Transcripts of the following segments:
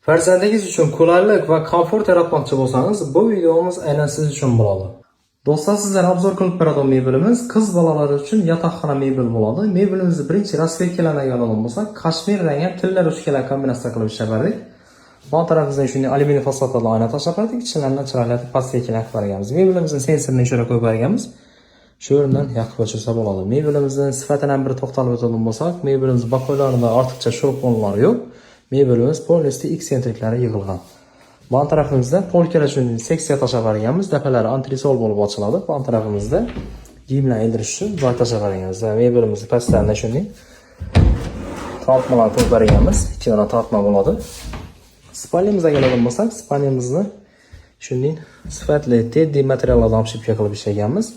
Farzandingiz uchun qulaylik va komfort yaratmoqchi bo'lsangiz, bu videomiz aynan siz uchun bo'ladi. Do'stlar, sizlarga obzor qilib beradigan mebelimiz qiz bolalar uchun yotoqxona mebel bo'ladi. Mebelimizni birinchi rasvetkalarga oladigan bo'lsak, kashmir rangi tillar uchkalar kombinatsiya qilib ishlab berdik. Bu tarafimizdan shunday alyuminiy fosfatli oyna tashlab berdik, ichidan chiroyli pastkalar qilib berganmiz. Mebelimizning sensorini ishora qo'yib berganmiz. Shu o'rindan yoqib o'chirsa bo'ladi. Mebelimizning sifatidan bir to'xtalib o'tadigan bo'lsak, mebelimiz bakoylarida ortiqcha sho'rponlar yo'q. Mebelimiz polnosti eksentriklari yig'ilgan. Bu tarafimizda polkalar uchun seksiya tashlab berganmiz. Dapalari antresol bo'lib ochiladi. Bu tarafimizda kiyimlarni eldirish uchun joy tashlab berganmiz. Va mebelimizni pastlarida shunday tortmalar qo'yib berganmiz. Ikki dona tortma bo'ladi. Spalnimizga keladigan bo'lsak, spalnimizni shunday sifatli teddy materiallardan olib qilib ishlaganmiz.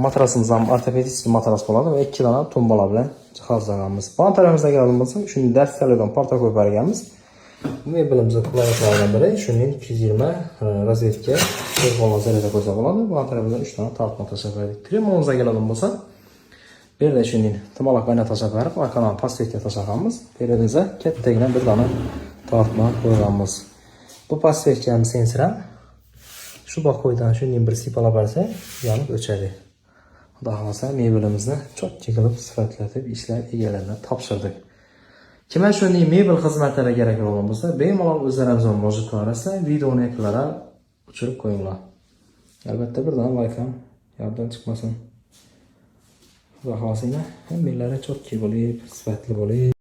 Matrasimiz ham ortopedik matras bo'ladi va ikki dona tumbalar bilan jihozlaganmiz. Bu tarafimizga keladigan bo'lsak, shunday darslardan parta qo'yib berganmiz. Mebelimizning qulayliklaridan biri shunday 220 rozvetka telefonlar zarada qo'ysa bo'ladi. Bu tarafimizdan 3 dona tortma tashlab berdik. Kremimizga keladigan bo'lsak, bu yerda shunday tomaloq oyna tashlab berib, orqadan pastvetka tashlaganmiz. Bu yerda kattagina bir dona tortma qo'yganmiz. Bu pastvetkamiz sensor ham shu boqoydan shunday bir sipalab bersa, yonib o'chadi. Xudo xolasa mebelimizni cho'tki qilib sifatlatib ishlab egalarga topshirdik. Kimlar shunday mebel xizmatlariga kerak bo'lgan bo'lsa, bemalol o'zlaringizga murojaat qilasizlar, videoni ekranga o'chirib qo'yinglar. Albatta birdan like ham yoddan chiqmasin. Xudo xolasa hammanglar cho'tki bo'lib, sifatli bo'lib